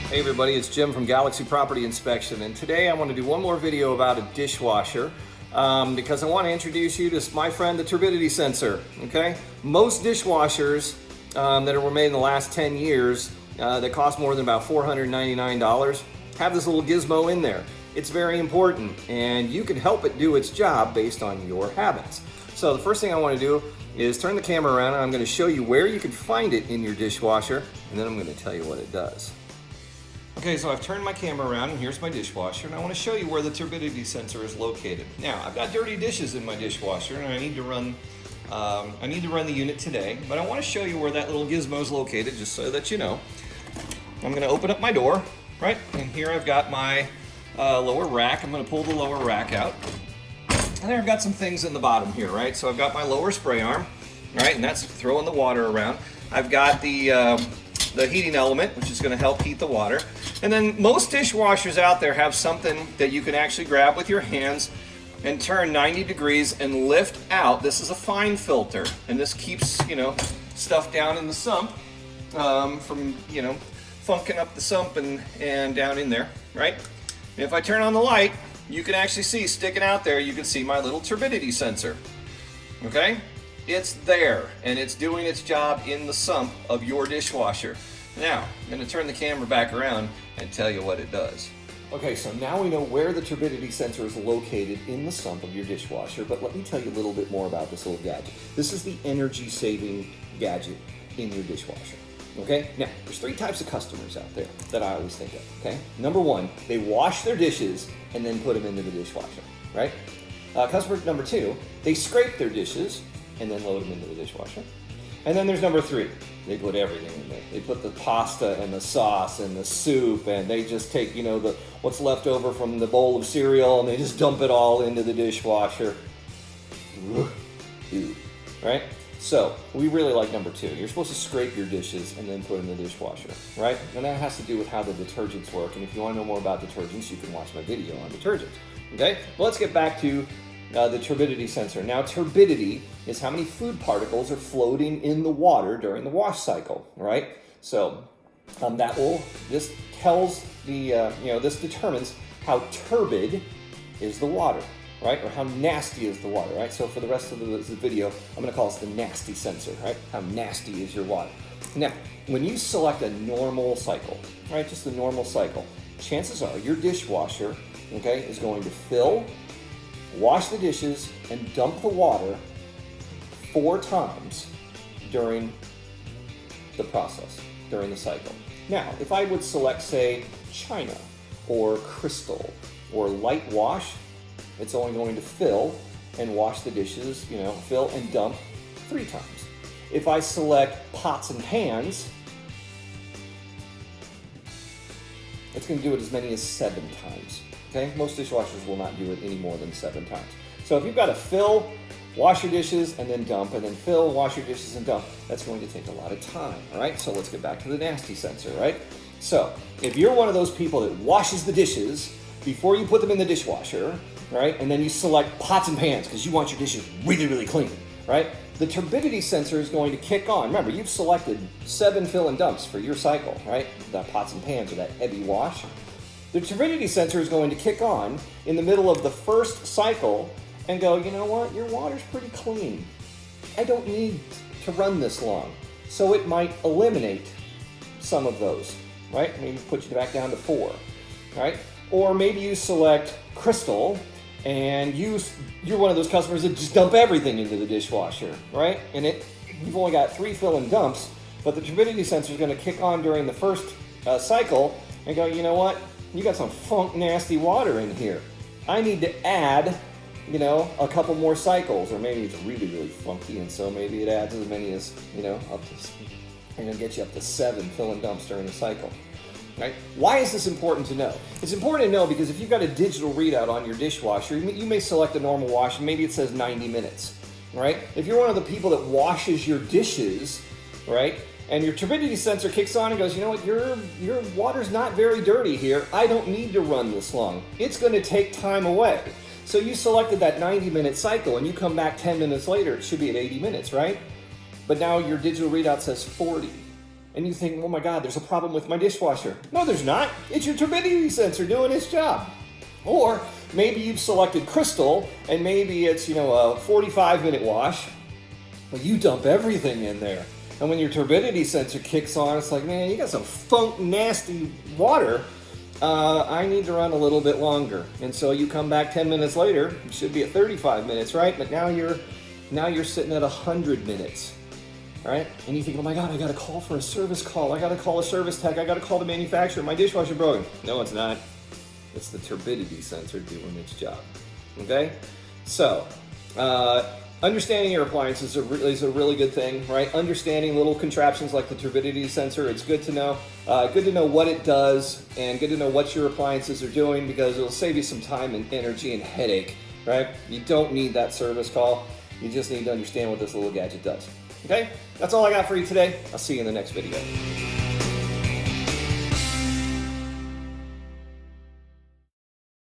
Hey everybody, it's Jim from Galaxy Property Inspection, and today I want to do one more video about a dishwasher because I want to introduce you to my friend, the turbidity sensor. Okay, most dishwashers that were made in the last 10 years that cost more than about $499 have this little gizmo in there. It's very important, and you can help it do its job based on your habits. So the first thing I want to do is turn the camera around, and I'm going to show you where you can find it in your dishwasher, and then I'm going to tell you what it does. Okay, so I've turned my camera around and here's my dishwasher, and I want to show you where the turbidity sensor is located. Now, I've got dirty dishes in my dishwasher, and I need to run the unit today, but I want to show you where that little gizmo is located, just so that you know. I'm going to open up my door, right? And here I've got my lower rack. I'm going to pull the lower rack out, and there I've got some things in the bottom here, right? So I've got my lower spray arm, right, and that's throwing the water around. I've got the heating element, which is going to help heat the water. And then most dishwashers out there have something that you can actually grab with your hands and turn 90 degrees and lift out. This is a fine filter, and this keeps, stuff down in the sump from, funking up the sump and down in there, right? And if I turn on the light, you can actually see sticking out there, you can see my little turbidity sensor, okay? It's there, and it's doing its job in the sump of your dishwasher. Now, I'm going to turn the camera back around and tell you what it does. Okay, so now we know where the turbidity sensor is located in the sump of your dishwasher, but let me tell you a little bit more about this little gadget. This is the energy-saving gadget in your dishwasher. Okay, now there's three types of customers out there that I always think of. Okay, number one, they wash their dishes and then put them into the dishwasher, right? Customer number two, they scrape their dishes and then load them into the dishwasher. And then there's number three. They put everything in there. They put the pasta and the sauce and the soup, and they just take, what's left over from the bowl of cereal, and they just dump it all into the dishwasher. Ew. Right? So we really like number two. You're supposed to scrape your dishes and then put them in the dishwasher, right? And that has to do with how the detergents work. And if you want to know more about detergents, you can watch my video on detergents. Okay? Well, let's get back to the turbidity sensor. Now, turbidity is how many food particles are floating in the water during the wash cycle, right? So this tells this determines how turbid is the water, right? Or how nasty is the water, right? So for the rest of this video, I'm going to call this the nasty sensor, right? How nasty is your water? Now, when you select a normal cycle, right, just a normal cycle, chances are your dishwasher, okay, is going to fill, wash the dishes, and dump the water 4 times during the process, during the cycle. Now, if I would select, say, China or Crystal or Light Wash, it's only going to fill and wash the dishes, fill and dump 3 times. If I select Pots and Pans, it's going to do it as many as 7 times. Okay, most dishwashers will not do it any more than 7 times. So if you've got to fill, wash your dishes, and then dump, and then fill, wash your dishes, and dump, that's going to take a lot of time, all right? So let's get back to the nasty sensor, right? So if you're one of those people that washes the dishes before you put them in the dishwasher, right, and then you select pots and pans because you want your dishes really, really clean, right? The turbidity sensor is going to kick on. Remember, you've selected 7 fill and dumps for your cycle, right? That pots and pans or that heavy wash. The turbidity sensor is going to kick on in the middle of the first cycle and go, you know what, your water's pretty clean. I don't need to run this long. So it might eliminate some of those, right? Maybe put you back down to 4, right? Or maybe you select Crystal and you're one of those customers that just dump everything into the dishwasher, right? And you've only got 3 fill and dumps, but the turbidity sensor is going to kick on during the first cycle and go, you know what? You got some funk nasty water in here. I need to add, a couple more cycles, or maybe it's really, really funky, and so maybe it adds as many as, I'm going to get you up to 7 fill and dumps during the cycle, right? Why is this important to know? It's important to know because if you've got a digital readout on your dishwasher, you may select a normal wash, and maybe it says 90 minutes, right? If you're one of the people that washes your dishes, right, and your turbidity sensor kicks on and goes, you know what, your water's not very dirty here. I don't need to run this long. It's going to take time away. So you selected that 90-minute cycle, and you come back 10 minutes later, it should be at 80 minutes, right? But now your digital readout says 40. and you think, oh my God, there's a problem with my dishwasher. No, there's not. It's your turbidity sensor doing its job. Or maybe you've selected crystal, and maybe it's, a 45-minute wash, but you dump everything in there. And when your turbidity sensor kicks on, it's like, man, you got some funk nasty water. I need to run a little bit longer. And so you come back 10 minutes later, you should be at 35 minutes, right? But now you're sitting at 100 minutes, right? And you think, oh my God, I got to call for a service call. I got to call a service tech. I got to call the manufacturer. My dishwasher broken. No, it's not. It's the turbidity sensor doing its job, okay? So, understanding your appliances is a really good thing, right? Understanding little contraptions like the turbidity sensor, it's good to know. Good to know what it does, and good to know what your appliances are doing, because it'll save you some time and energy and headache, right? You don't need that service call. You just need to understand what this little gadget does, okay? That's all I got for you today. I'll see you in the next video.